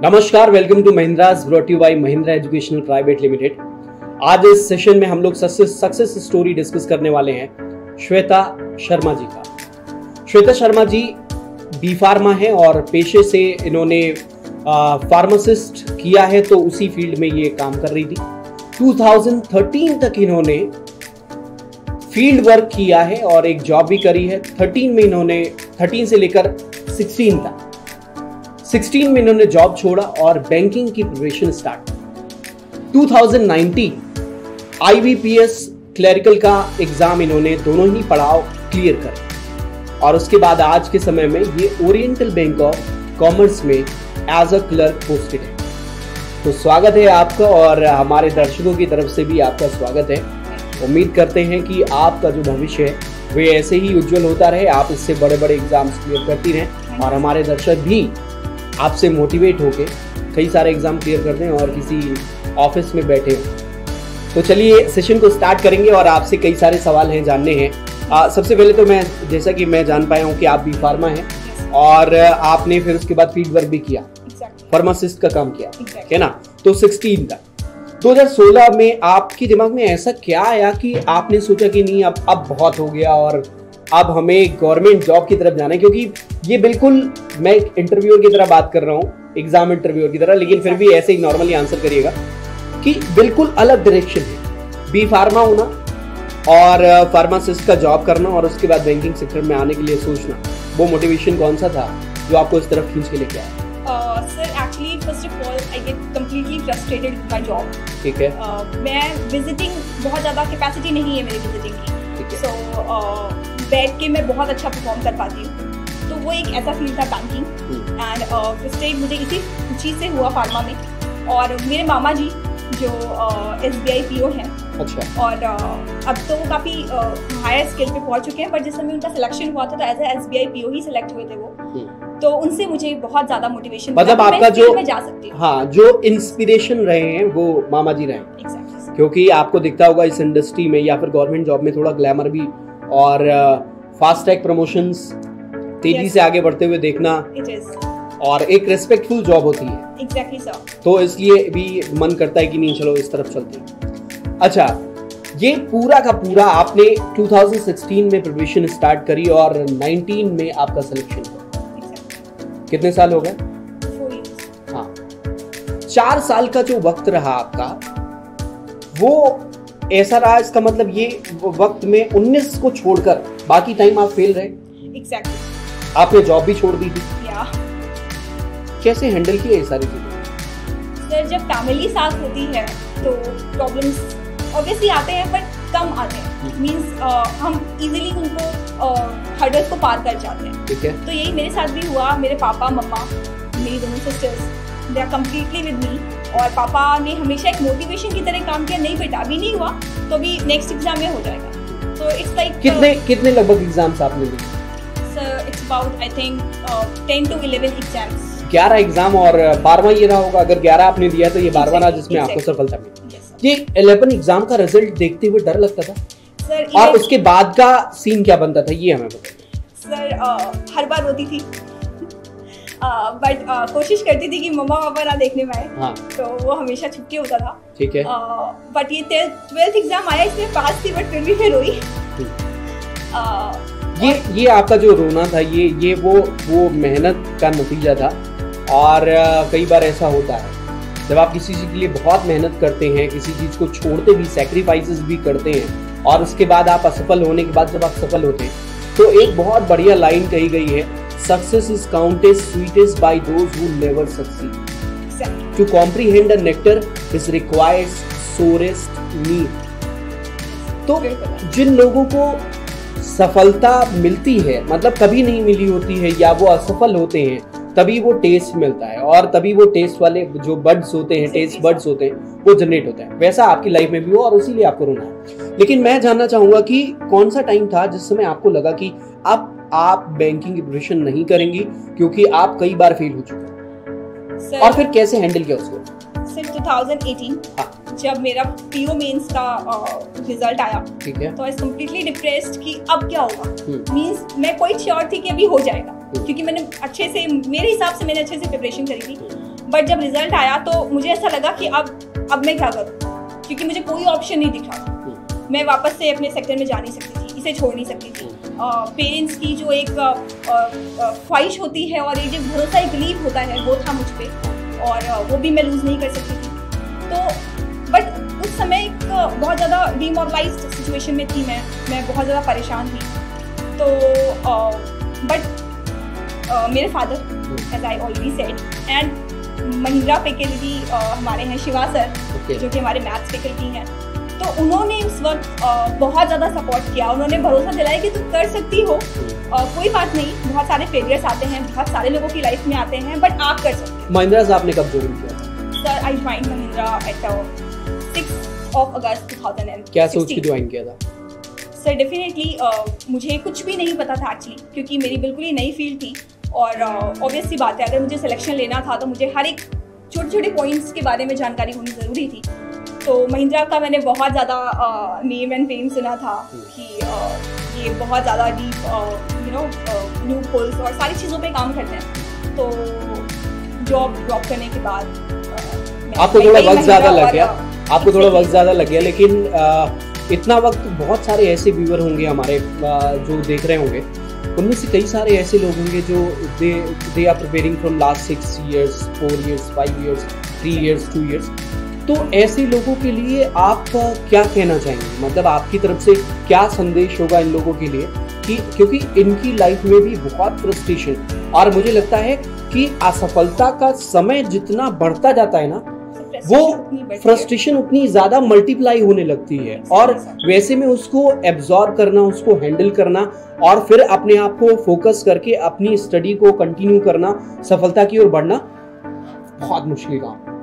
नमस्कार, welcome to Mahindra's brought you by Mahindra educational private limited. आज इस सेशन में हम लोग सक्सेस स्टोरी डिस्कस करने वाले हैं श्वेता शर्मा जी का। श्वेता शर्मा जी बी फार्मा है और पेशे से इन्होंने फार्मासिस्ट किया है, तो उसी फील्ड में ये काम कर रही थी। 2013 तक इन्होंने फील्ड वर्क किया है और एक जॉब भी करी है। 13 से लेकर 16 तक 16 में इन्होंने जॉब छोड़ा और बैंकिंग की प्रिपरेशन स्टार्ट। 2019 IBPS क्लरिकल का एग्जाम इन्होंने दोनों ही पड़ाव क्लियर करे और उसके बाद आज के समय में ये ओरिएंटल बैंक ऑफ कॉमर्स में एज अ क्लर्क पोस्टेड है। तो स्वागत है आपका और हमारे दर्शकों की तरफ से भी आपका स्वागत है। उम्मीद करते हैं कि आपका जो भविष्य है वे ऐसे ही उज्जवल होता रहे, आप इससे बड़े बड़े एग्जाम्स क्लियर करती रहें और हमारे दर्शक भी आपसे मोटिवेट होके कई सारे एग्जाम क्लियर करते हैं और किसी ऑफिस में बैठे हो। तो चलिए सेशन को स्टार्ट करेंगे और आपसे कई सारे सवाल हैं जानने हैं। सबसे पहले तो जैसा कि मैं जान पाया हूँ कि आप बी फार्मा हैं और आपने फिर उसके बाद फील्ड वर्क भी किया, फार्मासिस्ट का काम किया, है ना। तो 16 तक 2016 में आपके दिमाग में ऐसा क्या आया कि आपने सोचा कि नहीं अब बहुत हो गया और अब हमें गवर्नमेंट जॉब की तरफ जाना है? क्योंकि ये बिल्कुल मैं इंटरव्यूअर की तरह बात कर रहा हूँ, एग्जाम इंटरव्यूअर की तरह, लेकिन फिर भी ऐसे ही नॉर्मली आंसर करिएगा कि बिल्कुल अलग डायरेक्शन है। बी फार्मा होना और फार्मासिस्ट का जॉब करना और उसके बाद बैंकिंग सेक्टर में आने के लिए सोचना, वो मोटिवेशन कौन सा था जो आपको इस तरफ खींच के लेके आया? Sir, actually, first of all, I get completely frustrated with my job. ठीक है। मैं विजिटिंग बहुत ज़्यादा कैपेसिटी नहीं है मेरी विजिटिंग की, so बैठ के मैं बहुत अच्छा परफॉर्म कर पाती हूँ। तो वो एक ऐसा फील्ड था बैंकिंग एंड फ्रस्ट्रेट मुझे इसी चीज़ से हुआ फार्मा में। और मेरे मामा जी जो SBI PO हैं, अच्छा, और अब तो वो काफ़ी हायर स्केल पे पहुंच चुके हैं, बट जिस समय उनका सिलेक्शन हुआ था तो एज ए SBI PO ही सिलेक्ट हुए थे वो। तो उनसे मुझे बहुत ज्यादा मोटिवेशन, मतलब आपका जो मैं जा सकती हूँ, हाँ, जो इंस्पिरेशन रहे हैं वो मामा जी रहे हैं। Exactly. क्योंकि आपको दिखता होगा इस इंडस्ट्री में या फिर गवर्नमेंट जॉब में थोड़ा ग्लैमर भी और फास्ट ट्रैक प्रमोशंस, तेजी से आगे बढ़ते हुए देखना, और एक रेस्पेक्टफुल जॉब होती है। Exactly, sir. तो इसलिए भी मन करता है कि नहीं चलो इस तरफ चलते हैं। अच्छा, ये पूरा का पूरा आपने 2016 में प्रिपरेशन स्टार्ट करी और 19 में आपका सिलेक्शन हुआ। कितने साल हो गए? 4 years. हाँ, 4 साल का जो वक्त रहा आपका वो ऐसा रहा, इसका मतलब ये वक्त में 19 को छोड़कर बाकी टाइम आप फेल रहे। Exactly. आपने जॉब भी छोड़ दी थी। Yeah. कैसे हैंडल किया ये सारी चीजें? सर, जब फैमिली साथ होती है तो प्रॉब्लम्स ऑब्वियसली आते हैं बट कम आते हैं। मींस हम इजीली उनको हर्डल्स को पार कर जाते हैं। ठीक है। तो यही मेरे साथ भी हुआ। मेरे पापा मम्मा, मेरी दोनों sisters, they are completely with me. और पापा ने हमेशा एक मोटिवेशन की तरह काम किया, नहीं बेटा अभी नहीं हुआ तो अभी नेक्स्ट एग्जाम में हो जाएगा। तो इट्स लाइक कितने लगभग एग्जाम्स आपने दिए? Sir, it's about I think 10 to 11 exams. 11 exam और 12वां ये रहा होगा। अगर 11 आपने दिया तो ये 12वां रहा जिसमें आपको सफलता मिली। ये 11 एग्जाम का रिजल्ट देखते हुए डर लगता था सर? और उसके बाद का सीन क्या बनता था ये हमें बताइए। सर, हर बार रोती थी बट कोशिश करती थी कि मम्मा पापा ना देखने में आए। हाँ। तो वो हमेशा छुप के होता था। ठीक है। बट ये 12th एग्जाम आया, इसमें पास थी बट फिर भी मैं रोई। ये आपका जो रोना था ये वो मेहनत का नतीजा था। और कई बार ऐसा होता है जब आप किसी चीज के लिए बहुत मेहनत करते हैं, किसी चीज को छोड़ते भी, सैक्रिफाइसेस भी करते हैं और उसके बाद आप असफल होने के बाद जब आप सफल होते हैं तो एक बहुत बढ़िया लाइन कही गई है, success is counted sweetest by those who never succeed, to comprehend the nectar is required sorest need. तो जिन लोगों को सफलता मिलती है, मतलब कभी नहीं मिली होती है, या वो असफल होते हैं, तभी वो टेस्ट मिलता है और तभी वो टेस्ट वाले जो बर्ड्स होते हैं, टेस्ट बर्ड्स होते हैं, वो जनरेट होते हैं। वैसा आपकी लाइफ में भी हो और इसीलिए आपको रोना है। लेकिन मैं जानना चाहूंगा कि कौन सा टाइम था जिस समय आपको लगा कि अब आप बैंकिंग की प्रिपरेशन नहीं करेंगी क्योंकि आप कई बार फेल हो चुके हैं, और फिर कैसे हैंडल किया उसको? सिर्फ 2018 जब मेरा PO मेंस का रिजल्ट आया, ठीक है, तो आई वाज कंप्लीटली डिप्रेस्ड कि अब क्या होगा। मींस मैं कोई श्योर थी कि अभी हो जाएगा, क्योंकि मैंने अच्छे से, मेरे हिसाब से मैंने अच्छे से प्रिपरेशन करी थी। बट जब रिजल्ट आया तो मुझे ऐसा लगा कि अब मैं क्या करूँ, क्योंकि मुझे कोई ऑप्शन नहीं दिख रहा। मैं वापस से अपने सेक्टर में जा नहीं सकती थी, इसे छोड़ नहीं सकती थी। पेरेंट्स की जो एक ख्वाहिश होती है और एक जो भरोसा, एक बिलीव होता है, वो था मुझ पे, और वो भी मैं लूज़ नहीं कर सकती थी। तो बट उस समय एक बहुत ज़्यादा डिमोरलाइज्ड सिचुएशन में थी मैं बहुत ज़्यादा परेशान थी। तो बट मेरे father, as I already said, and Mahindra faculty हमारे हैं शिवा सर, जो कि हमारे मैथ्स फैकल्टी हैं, तो उन्होंने उस वक्त बहुत ज़्यादा सपोर्ट किया। उन्होंने भरोसा दिलाया कि तुम कर सकती हो, कोई बात नहीं, बहुत सारे फेलियर्स आते हैं, बहुत सारे लोगों की लाइफ में आते हैं, बट आप कर सकते हो। महिंद्रा से आपने कब ज्वाइन किया? Sir, I join Mahindra at 6 August 2016। क्या सोच के ज्वाइन किया था? सर, डेफिनेटली मुझे कुछ भी नहीं पता था एक्चुअली, क्योंकि मेरी बिल्कुल ही नई फील्ड थी, और ऑब्वियस सी बात है, अगर मुझे सिलेक्शन लेना था तो मुझे हर एक छोटे छोटे पॉइंट्स के बारे में जानकारी होनी ज़रूरी थी। तो महिंद्रा का मैंने बहुत ज़्यादा नेम एंड फेम सुना था कि ये बहुत ज़्यादा डीप लूप होल्स और सारी चीज़ों पे काम करते हैं। तो जॉब ड्रॉप करने के बाद आपको थोड़ा वक्त ज़्यादा लग गया, लेकिन इतना वक्त बहुत सारे ऐसे व्यूअर होंगे हमारे जो देख रहे होंगे, उनमें से कई सारे ऐसे लोग होंगे जो they are preparing from last 6 years, 4 years, 5 years, 3 years, 2 years। तो ऐसे लोगों के लिए आप क्या कहना चाहेंगे? मतलब आपकी तरफ से क्या संदेश होगा इन लोगों के लिए कि क्योंकि इनकी लाइफ में भी बहुत फ्रस्ट्रेशन, और मुझे लगता है कि असफलता का समय जितना बढ़ता जाता है ना, वो फ्रस्ट्रेशन उतनी ज्यादा मल्टीप्लाई होने लगती है, और वैसे में उसको एब्जॉर्ब करना, उसको हैंडल करना, और फिर अपने आप को फोकस करके अपनी स्टडी को कंटिन्यू करना, सफलता की ओर बढ़ना बहुत मुश्किल काम।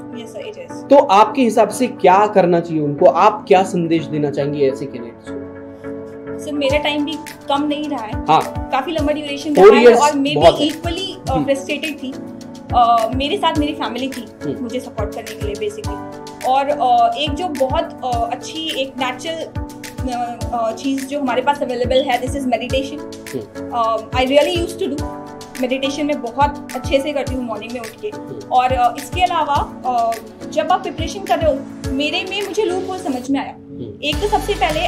तो आपके हिसाब से क्या करना चाहिए उनको? आप क्या संदेश देना चाहेंगे ऐसे कैंडिडेट्स को? सर, मेरा टाइम भी कम नहीं रहा है, हाँ, काफी लंबा ड्यूरेशन रहा है, और मैं भी इक्वली फ्रस्ट्रेटेड थी। मेरे साथ मेरी फैमिली थी मुझे सपोर्ट करने के लिए बेसिकली, और एक जो बहुत अच्छी एक नेचुरल चीज़ जो हमारे पास अवेलेबल है, this is meditation. I really used to do meditation. मैं बहुत अच्छे से करती हूँ मॉर्निंग में उठ के, और इसके अलावा जब आप प्रिपरेशन कर रहे हो, मुझे लूप होल समझ में आया। एक तो सबसे पहले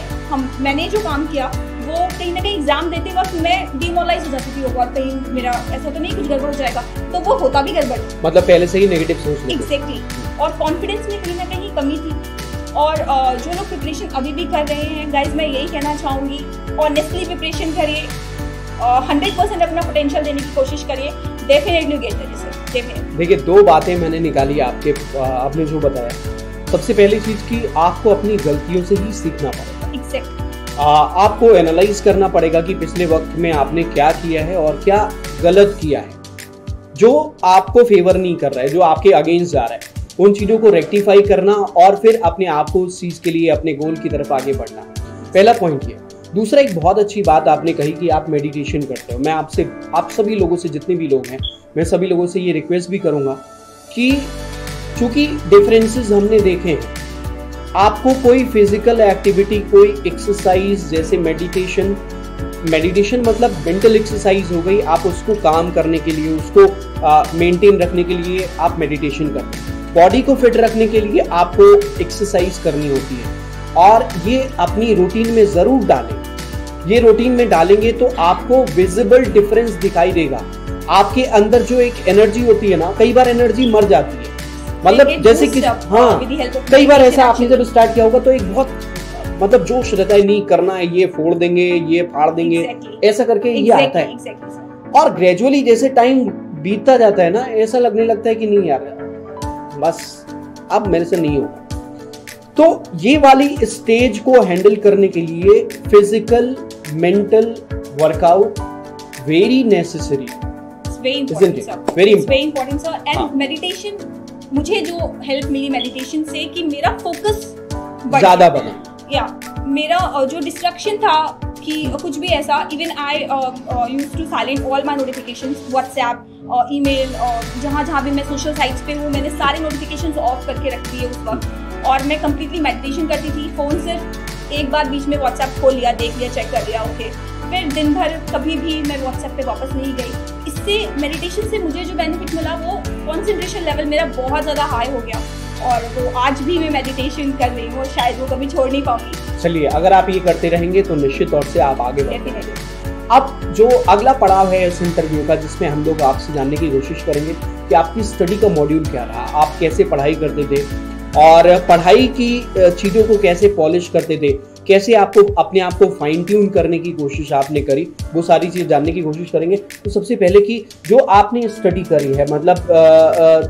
मैंने जो काम किया वो कहीं ना कहीं एग्जाम देते वक्त मैं डिमोरलाइज हो जाती थी, और कहीं मेरा ऐसा तो नहीं कुछ गड़बड़ हो जाएगा, तो वो होता भी गड़बड़, मतलब पहले से ही नेगेटिव सोच। एग्जैक्टली, और कॉन्फिडेंस में कहीं ना कहीं कमी थी। और जो लोग प्रिपरेशन अभी भी कर रहे हैं, गाइज, मैं यही कहना चाहूँगी, ऑनेस्टली प्रिपरेशन करिए, 100% अपना पोटेंशियल देने की कोशिश करिए, definitely get the result, definitely. देखिए, 2 बातें मैंने निकाली आपने जो बताया। सबसे पहली चीज कि आपको अपनी गलतियों से ही सीखना पड़ेगा। एग्जैक्टली। आपको एनालाइज करना पड़ेगा कि पिछले वक्त में आपने क्या किया है और क्या गलत किया है, जो आपको फेवर नहीं कर रहा है, जो आपके अगेंस्ट जा रहा है, उन चीजों को रेक्टिफाई करना, और फिर अपने आप को उस चीज के लिए, अपने गोल की तरफ आगे बढ़ना। पहला पॉइंट ये। दूसरा, एक बहुत अच्छी बात आपने कही कि आप मेडिटेशन करते हो। मैं आप सभी लोगों से, जितने भी लोग हैं, मैं सभी लोगों से ये रिक्वेस्ट भी करूंगा कि चूंकि डिफरेंसेस हमने देखे हैं, आपको कोई फिजिकल एक्टिविटी, कोई एक्सरसाइज जैसे मेडिटेशन मतलब मेंटल एक्सरसाइज हो गई, आप उसको काम करने के लिए, उसको मेंटेन रखने के लिए आप मेडिटेशन करते हैं। बॉडी को फिट रखने के लिए आपको एक्सरसाइज करनी होती है, और ये अपनी रूटीन में जरूर डालें। ये रूटीन में डालेंगे तो आपको विजिबल डिफरेंस दिखाई देगा। आपके अंदर जो एक एनर्जी होती है ना, कई बार एनर्जी मर जाती है, मतलब जैसे कि हाँ, कई बार ऐसा आपने जब स्टार्ट किया होगा तो एक बहुत मतलब जोश रहता है, नहीं करना है, ये फोड़ देंगे, ये फाड़ देंगे, ऐसा करके ये आता है। और ग्रेजुअली जैसे टाइम बीतता जाता है ना, ऐसा लगने लगता है कि नहीं यार, बस अब मेरे से नहीं होगा। तो ये वाली स्टेज को हैंडल करने के लिए physical mental workout very necessary, very important sir. And meditation, मुझे जो हेल्प मिली मेडिटेशन से कि मेरा फोकस ज्यादा बना, या मेरा जो डिस्ट्रैक्शन था कि कुछ भी ऐसा, even I used to silent all my notifications, WhatsApp, email, जहाँ भी मैं सोशल साइट्स पे हूँ, मैंने सारे नोटिफिकेशंस ऑफ करके रख दिए उस वक्त, और मैं कंप्लीटली मेडिटेशन करती थी। फ़ोन सिर्फ एक बार बीच में व्हाट्सएप खोल लिया, देख लिया, चेक कर लिया, ओके, फिर दिन भर कभी भी मैं व्हाट्सएप पे वापस नहीं गई। इससे मेडिटेशन से मुझे जो बेनिफिट मिला वो कंसंट्रेशन लेवल मेरा बहुत ज़्यादा हाई हो गया, और वो आज भी मैं मेडिटेशन कर रही हूँ और शायद वो कभी छोड़ नहीं पाऊंगी। चलिए, अगर आप ये करते रहेंगे तो निश्चित तौर से आप आगे बढ़ेंगे। अब जो अगला पड़ाव है इस इंटरव्यू का, जिसमें हम लोग आपसे जानने की कोशिश करेंगे कि आपकी स्टडी का मॉड्यूल क्या रहा, आप कैसे पढ़ाई करते थे और पढ़ाई की चीज़ों को कैसे पॉलिश करते थे, कैसे आपको अपने आप को फाइन ट्यून करने की कोशिश आपने करी, वो सारी चीज़ जानने की कोशिश करेंगे। तो सबसे पहले कि जो आपने स्टडी करी है, मतलब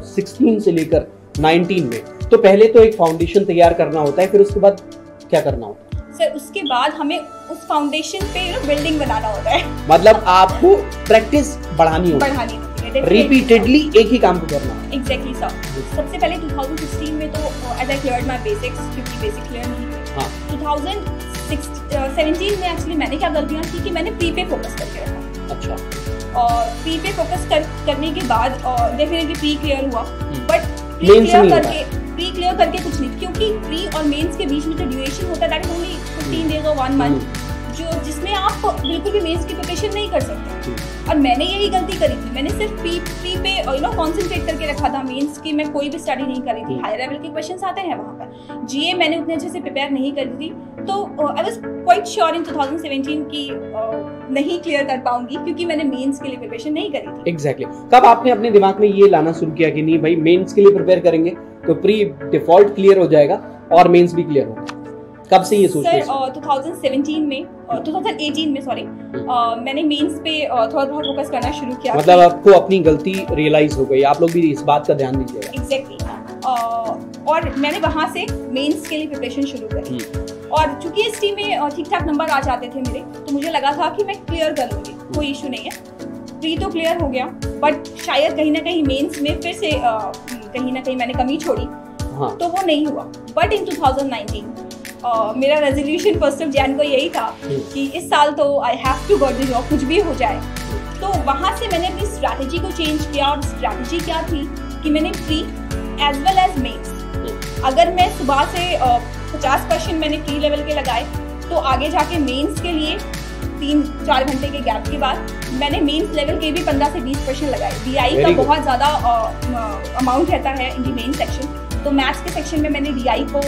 16 से लेकर 19 में, तो पहले तो एक फाउंडेशन तैयार करना होता है, फिर उसके बाद क्या करना होता है? सर उसके बाद हमें उस फाउंडेशन पे बिल्डिंग बनाना होता है। मतलब आपको प्रैक्टिस बढ़ानी होती है, रिपीटेडली एक ही काम को करना। Exactly sir. सबसे पहले 2016 में तो as I cleared my basics, क्योंकि बेसिक क्लियर नहीं थे। हाँ। 2017 में एक्चुअली मैंने क्या गलतियाँ की कि मैंने प्री पे फोकस करके रखा। अच्छा। और प्री पे फोकस करने के बाद डेफिनेटली प्री क्लियर हुआ, बट प्री क्लियर करके कुछ नहीं, क्योंकि प्री और मेंस के बीच में जो ड्यूरेशन होता है दैट इज ओनली 15 डेज और 1 मंथ, जो जिसमें आप बिल्कुल भी मेंस की प्रिपरेशन नहीं कर सकते। और मैंने यही गलती करी थी, मैंने सिर्फ प्री पे कॉन्सेंट्रेट करके रखा था। मेंस की मैं कोई भी स्टडी नहीं करी थी। हायर लेवल के क्वेश्चंस आते हैं वहाँ पर, जीए मैंने उतने अच्छे से प्रिपेयर नहीं करी थी, तो I was quite sure in 2017 की नहीं क्लियर कर पाऊंगी, क्योंकि मैंने मेंस के लिए प्रिपरेशन नहीं करी थी। एग्जैक्टली। कब आपने अपने दिमाग में ये लाना शुरू किया कि नहीं भाई मेंस के लिए प्रिपेयर करेंगे तो प्री डिफॉल्ट क्लियर हो जाएगा और मेंस भी क्लियर होगा? कब से ये सोच? सर 2018 में सॉरी, मैंने मेंस पे थोड़ा बहुत फोकस करना शुरू किया। मतलब आपको अपनी गलती रियलाइज हो गई, आप लोग भी इस बात का ध्यान दीजिएगा। एग्जैक्टली। और मैंने वहाँ से मेंस के लिए प्रिपरेशन शुरू करी, और चूंकि इस टीम में ठीक ठाक नंबर आ जाते थे मेरे, तो मुझे लगा था कि मैं क्लियर कर लूँगी, कोई इशू नहीं है। प्री तो क्लियर हो गया, बट शायद कहीं ना कहीं मेंस में फिर से कहीं ना कहीं मैंने कमी छोड़ी। हाँ। तो वो नहीं हुआ। बट इन 2019 मेरा रेजोल्यूशन 1 जनवरी को यही था कि इस साल तो I have to got the job, कुछ भी हो जाए। तो वहाँ से मैंने अपनी स्ट्रैटेजी को चेंज किया, और स्ट्रैटेजी क्या थी कि मैंने pre as well as mains, अगर मैं सुबह से 50 क्वेश्चन मैंने प्री लेवल के लगाए, तो आगे जाके मेंस के लिए 3-4 घंटे के गैप के बाद मैंने मेंस लेवल के भी 15 से 20 क्वेश्चन लगाए। डीआई का बहुत ज़्यादा अमाउंट रहता है इन दी मेन सेक्शन, तो मैथ्स के सेक्शन में मैंने डीआई को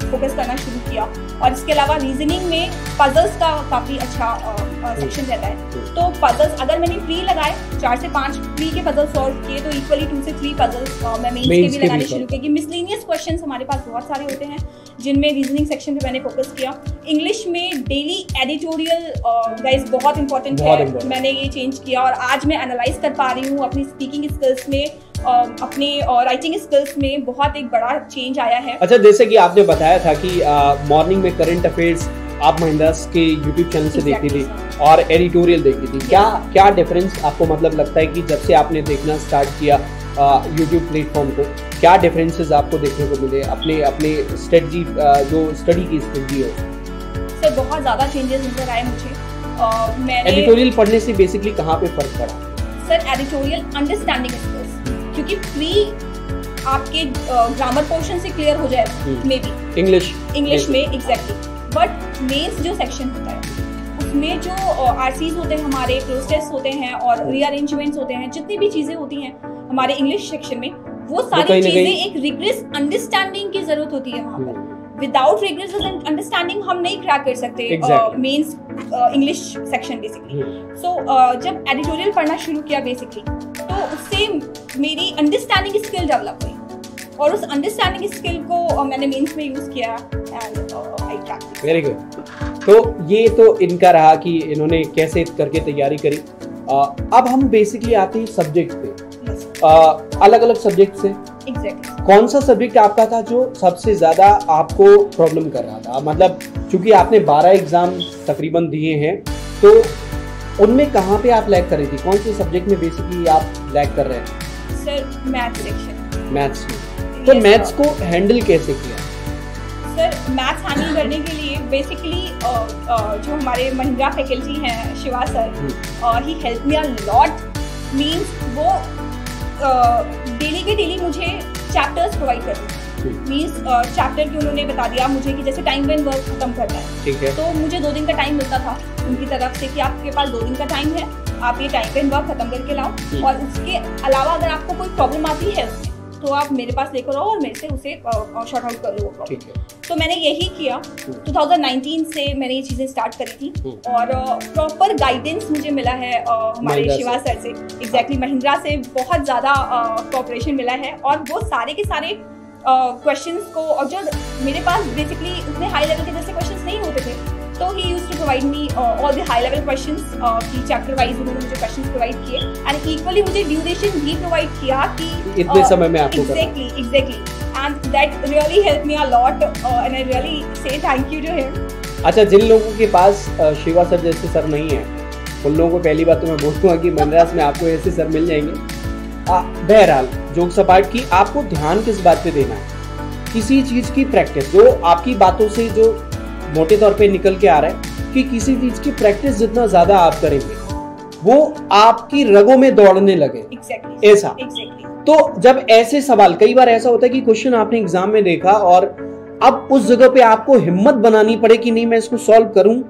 फोकस करना शुरू किया, और इसके अलावा रीजनिंग में पजल्स का काफ़ी अच्छा सेक्शन रहता है। तो पजल्स अगर मैंने प्री लगाए 4 से 5 प्री के पजल्स सॉल्व किए, तो इक्वली 2 से 3 पजल्स मैं मेंस के भी लगाने शुरू किए। मिसलेनियस क्वेश्चंस हमारे पास बहुत सारे होते हैं, जिनमें रीजनिंग सेक्शन पे मैंने फोकस किया। इंग्लिश में डेली एडिटोरियल गाइस बहुत इंपॉर्टेंट है, मैंने ये चेंज किया, और आज मैं एनालाइज कर पा रही हूँ अपनी स्पीकिंग स्किल्स में, अपने राइटिंग स्किल्स में बहुत एक बड़ा चेंज आया है। अच्छा, जैसे कि आपने बताया था कि मॉर्निंग में करंट अफेयर्स आप महिंद्रास के यूट्यूब चैनल से देखती थी और एडिटोरियल देखती थी, क्या डिफरेंस आपको मतलब लगता है कि जब से आपने देखना स्टार्ट किया यूट्यूब प्लेटफॉर्म को, क्या डिफरेंसेस आपको देखने को मिले अपने स्ट्रेटजी, जो स्टडी की स्ट्रेटजी है? सर बहुत ज़्यादा चेंजेस नजर आए मुझे। मैंने एडिटोरियल पढ़ने से बेसिकली कहाँ पे फर्क पड़ा? सर एडिटोरियल अंडरस्टैंडिंग स्किल्स, क्योंकि प्री आपके ग्रामर पोर्शन से क्लियर हो जाए मे बी इंग्लिश में एग्जैक्टली, बट मेंस जो सेक्शन होता है उसमें जो आरसीज होते हैं, हमारे क्लोज टेस्ट होते हैं और रीअरेंजमेंट्स होते हैं, जितनी भी चीजें होती हैं हमारे इंग्लिश सेक्शन में, वो सारी चीजें एक रिग्रेस अंडरस्टैंडिंग की जरूरत होती है वहाँ पर। विदाउट रिग्रेस अंडरस्टैंडिंग हम नहीं क्रैक कर सकते मेंस इंग्लिश सेक्शन बेसिकली। सो जब एडिटोरियल पढ़ना शुरू किया बेसिकली, तो उससे मेरी अंडरस्टैंडिंग स्किल डेवलप हुई, और उस अंडरस्टैंडिंग स्किल को मैंने मेंस में यूज किया and I cracked. Very good. तो ये तो इनका रहा कि इन्होंने कैसे करके तैयारी करी। अब हम बेसिकली आते हैं सब्जेक्ट पे। अलग अलग सब्जेक्ट से कौन सा सब्जेक्ट आपका था जो सबसे ज्यादा आपको प्रॉब्लम कर रहा था? मतलब चूंकि आपने 12 एग्जाम तकरीबन दिए हैं, तो उनमें कहाँ पे आप लैग कर रही थी? कौन से सब्जेक्ट में बेसिकली आप लैग कर रहे थे? Sir maths section. मैथ्स में तो मैथ्स को हैंडल कैसे किया? सर मैथ्स हैंडल करने के लिए बेसिकली जो हमारे महिंद्रा फैकल्टी हैं, Shiva sir, he help me a lot. Means वो डेली के डेली मुझे चैप्टर्स प्रोवाइड करते हैं। मींस चैप्टर की उन्होंने बता दिया मुझे कि जैसे टाइम व्हेन वर्क खत्म करना है, ठीक है, तो मुझे 2 दिन का टाइम मिलता था उनकी तरफ से कि आपके पास 2 दिन का टाइम है, आप ये टाइम पे वर्क खत्म करके लाओ, और उसके अलावा अगर आपको कोई प्रॉब्लम आती है उसमें तो आप मेरे पास लेकर आओ और मेरे से उसे शॉर्ट आउट कर लो। ठीक है। तो मैंने यही किया। 2019 से मैंने ये चीज़ें स्टार्ट करी थी, और प्रॉपर गाइडेंस मुझे मिला है हमारे शिवा सर से, एग्जैक्टली महिंद्रा से बहुत ज़्यादा कोऑपरेशन मिला है। और वो सारे के सारे क्वेश्चंस को, और जो मेरे पास बेसिकली उतने हाई लेवल के जैसे क्वेश्चंस नहीं होते थे, तो he used to provide me all the high level questions की चैप्टर वाइज उन्होंने मुझे क्वेश्चंस प्रोवाइड किए, एंड इक्वली मुझे ड्यूरेशन भी प्रोवाइड किया कि इतने समय में आपको exactly and that really help me a lot, and I really say thank you to him. अच्छा, जिन लोगों के पास शिवा सर जैसे सर नहीं है, उन लोगों को पहली बात तो मैं बोलूँगा कि महिंद्रा में आपको ऐसे सर मिल जाएंगे। बहरहाल जोक्स अपार्ट की आपको ध्यान किस बात पे देना है, किसी चीज की प्रैक्टिस, जो आपकी बातों से जो मोटे तौर पे निकल के आ रहा है कि किसी चीज की प्रैक्टिस जितना ज्यादा आप करेंगे वो आपकी रगों में दौड़ने लगे। exactly. ऐसा तो जब ऐसे सवाल, कई बार ऐसा होता है कि क्वेश्चन आपने एग्जाम में देखा और अब उस जगह पे आपको हिम्मत बनानी पड़े कि नहीं मैं इसको सॉल्व करूं,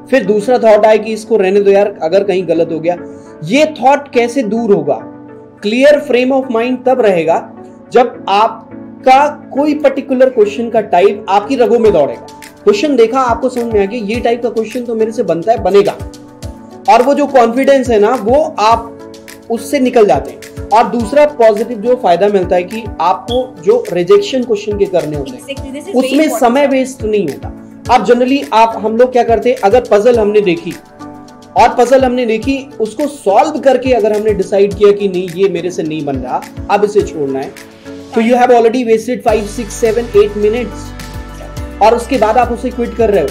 फिर दूसरा थॉट आए कि इसको रहने दो यार, अगर कहीं गलत हो गया। ये थॉट कैसे दूर होगा? क्लियर फ्रेम ऑफ माइंड तब रहेगा जब आपका कोई पर्टिकुलर क्वेश्चन का टाइप आपकी रगों में दौड़ेगा। क्वेश्चन देखा, आपको समझ में आ गया ये टाइप का क्वेश्चन तो मेरे से बनता है, बनेगा, और वो जो कॉन्फिडेंस है ना वो आप उससे निकल जाते हैं। और दूसरा पॉजिटिव जो फायदा मिलता है कि आपको जो रिजेक्शन क्वेश्चन के करने होते हैं उसमें समय वेस्ट नहीं होता। अब जनरली हम लोग क्या करते हैं, अगर पजल हमने देखी उसको सॉल्व करके अगर हमने डिसाइड किया कि नहीं ये मेरे से नहीं बन रहा, अब इसे छोड़ना है, तो you have already wasted 5, 6, 7, 8 minutes, और उसके बाद आप उसे क्विट कर रहे हो।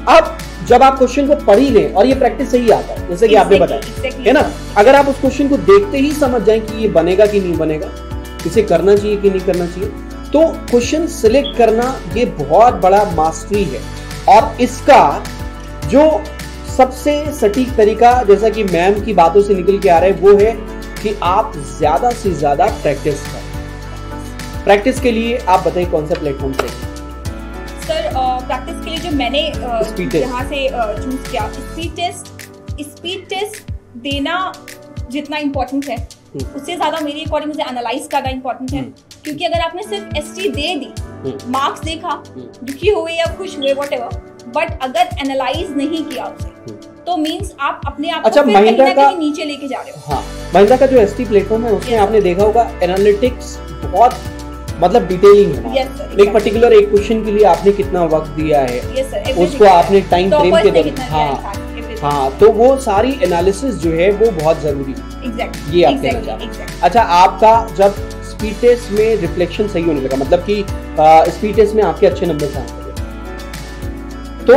अब जब आप क्वेश्चन को पढ़ ही लें, और ये प्रैक्टिस से ही आता है, जैसे कि आपने बताया है ना, अगर आप उस क्वेश्चन को देखते ही समझ जाएं कि ये बनेगा कि नहीं बनेगा, इसे करना चाहिए कि नहीं करना चाहिए, तो क्वेश्चन सिलेक्ट करना ये बहुत बड़ा मास्टरी है। और इसका जो सबसे सटीक तरीका, जैसा कि मैम की बातों से निकल के आ रहा है, वो है कि आप ज्यादा से ज्यादा प्रैक्टिस करें। प्रैक्टिस के लिए आप बताइए कौन सा प्लेटफॉर्म चाहिए? सर प्रैक्टिस के लिए जो मैंने यहाँ से चूज किया, स्पीड टेस्ट देना जितना इम्पोर्टेंट है उससे ज्यादा मेरे अकॉर्डिंग मुझे एनालाइज करना इम्पोर्टेंट है। क्योंकि अगर आपने सिर्फ एसटी दे दी, मार्क्स देखा, दुखी हुए या खुश हुए व्हाटएवर, बट अगर एनालाइज नहीं किया उसे, तो मींस आप अपने आप को महिंद्रा का नीचे लेके जा रहे हो। हाँ, महिंद्रा का जो एसटी प्लेटफॉर्म है उसमें आपने देखा होगा एनालिटिक्स बहुत मतलब डिटेलिंग है। एक पर्टिकुलर एक क्वेश्चन के लिए आपने कितना वक्त दिया है, उसको आपने टाइम फ्रेम के दौरान, हाँ, तो वो सारी एनालिसिस जो है वो बहुत जरूरी है। ये आप कहना चाहते हैं। अच्छा, आपका जब स्पीड टेस्ट में रिफ्लेक्शन सही होने लगा, मतलब कि स्पीड टेस्ट में आपके अच्छे नंबर आने लगे, तो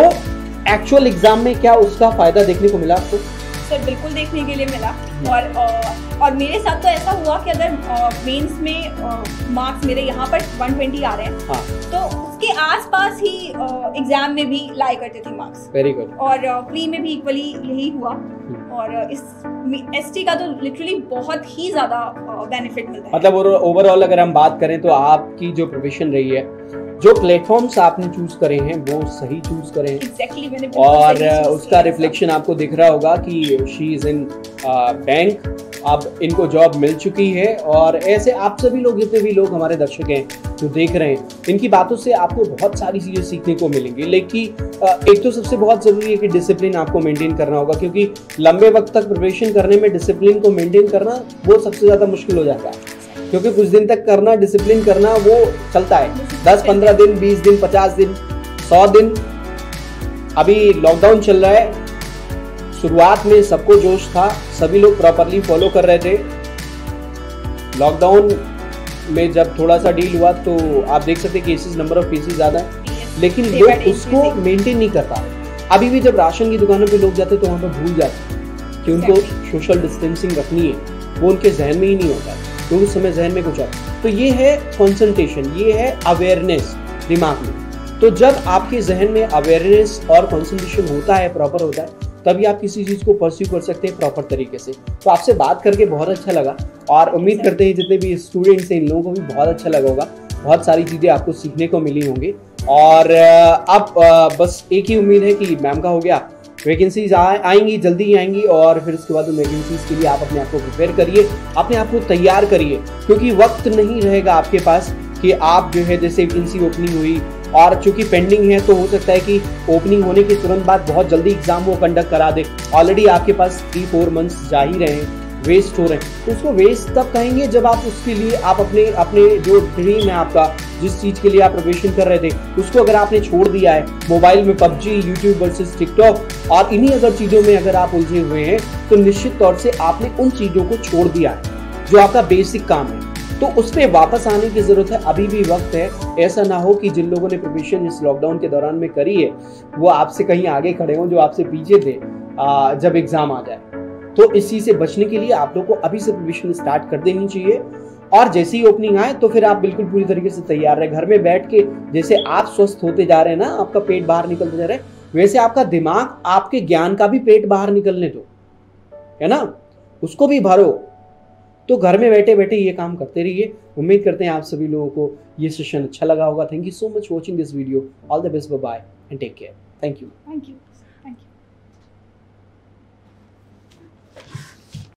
एक्चुअल एग्जाम में क्या उसका फायदा देखने को मिला आपको? सर बिल्कुल देखने के लिए मिला। और मेरे साथ तो ऐसा हुआ कि अगर मेंस में मार्क्स मेरे यहाँ पर 120 आ रहे हैं, हाँ, तो उसके आसपास ही एग्जाम में भी लाई करते थे मार्क्स। Very good. और प्री में भी इक्वली यही हुआ। और इस एसटी का तो लिटरली बहुत ही ज्यादा बेनिफिट मिलता है। मतलब ओवरऑल अगर हम बात करें तो आपकी जो प्रोफेशन रही है, जो प्लेटफॉर्म्स आपने चूज करे हैं वो सही चूज करे हैं। Exactly, मैंने और उसका रिफ्लेक्शन आपको दिख रहा होगा कि शी इज इन बैंक, अब इनको जॉब मिल चुकी है। और ऐसे आप सभी लोग, जितने भी लोग हमारे दर्शक हैं जो देख रहे हैं, इनकी बातों से आपको बहुत सारी चीजें सीखने को मिलेंगी। लेकिन एक तो सबसे बहुत जरूरी है कि डिसिप्लिन आपको मेंटेन करना होगा, क्योंकि लंबे वक्त तक प्रिपरेशन करने में डिसिप्लिन को मेंटेन करना वो सबसे ज्यादा मुश्किल हो जाता है। क्योंकि कुछ दिन तक करना, डिसिप्लिन करना वो चलता है, 10, 15 दिन, 20 दिन, 50 दिन, 100 दिन। अभी लॉकडाउन चल रहा है, शुरुआत में सबको जोश था, सभी लोग प्रॉपरली फॉलो कर रहे थे। लॉकडाउन में जब थोड़ा सा डील हुआ तो आप देख सकते हैं केसेस, नंबर ऑफ केसेस ज्यादा है, लेकिन लोग उसको मेंटेन नहीं कर पा रहे। अभी भी जब राशन की दुकानों पे लोग जाते तो वहां पर भूल जाते कि उनको सोशल डिस्टेंसिंग रखनी है, वो उनके जहन में ही नहीं होता, तो उस समय जहन में कुछ आता। तो ये है कंसंट्रेशन, ये है अवेयरनेस दिमाग में। तो जब आपके जहन में अवेयरनेस और कंसंट्रेशन होता है, प्रॉपर होता है, तभी आप किसी चीज को परस्यू कर सकते हैं प्रॉपर तरीके से। तो आपसे बात करके बहुत अच्छा लगा, और उम्मीद करते हैं जितने भी स्टूडेंट्स हैं इन लोगों को भी बहुत अच्छा लगा होगा, बहुत सारी चीजें आपको सीखने को मिली होंगी। और अब बस एक ही उम्मीद है कि मैम का हो गया, वैकेंसीज आएंगी, जल्दी ही आएंगी, और फिर उसके बाद उन वैकेंसीज के लिए आप अपने आप को प्रिपेयर करिए, अपने आप को तैयार करिए, क्योंकि वक्त नहीं रहेगा आपके पास कि आप जो है जैसे वैकेंसी ओपनिंग हुई और चूंकि पेंडिंग है तो हो सकता है कि ओपनिंग होने के तुरंत बाद बहुत जल्दी एग्जाम वो कंडक्ट करा दे। ऑलरेडी आपके पास 3-4 मंथ्स जा ही रहे हैं, वेस्ट हो रहे हैं, तो उसको वेस्ट तब कहेंगे जब आप उसके लिए आप अपने जो ड्रीम है आपका, जिस चीज के लिए आप प्रिपरेशन कर रहे थे, उसको अगर आपने छोड़ दिया है, मोबाइल में पबजी, यूट्यूब वर्सेस टिकटॉक और इन्हीं अगर चीजों में अगर आप उलझे हुए हैं, तो निश्चित तौर से आपने उन चीजों को छोड़ दिया है जो आपका बेसिक काम है। तो उस पर वापस आने की जरूरत है, अभी भी वक्त है। ऐसा ना हो कि जिन लोगों ने प्रिपरेशन इस लॉकडाउन के दौरान में करी है वो आपसे कहीं आगे खड़े हों जो आपसे पीछे थे जब एग्जाम आ जाए। तो इस चीज से बचने के लिए आप लोग को अभी से प्रिपरेशन स्टार्ट कर देनी चाहिए, और जैसे ही ओपनिंग आए तो फिर आप बिल्कुल पूरी तरीके से तैयार रहे। घर में बैठ के जैसे आप स्वस्थ होते जा रहे हैं ना, आपका पेट बाहर निकलते जा रहे हैं, वैसे आपका दिमाग आपके ज्ञान का भी पेट बाहर निकलने दो, है ना, उसको भी भरो। तो घर में बैठे बैठे ये काम करते रहिए। उम्मीद करते हैं आप सभी लोगों को ये सेशन अच्छा लगा होगा। Thank you so much watching this video. All the best, bye bye and take care. Thank you.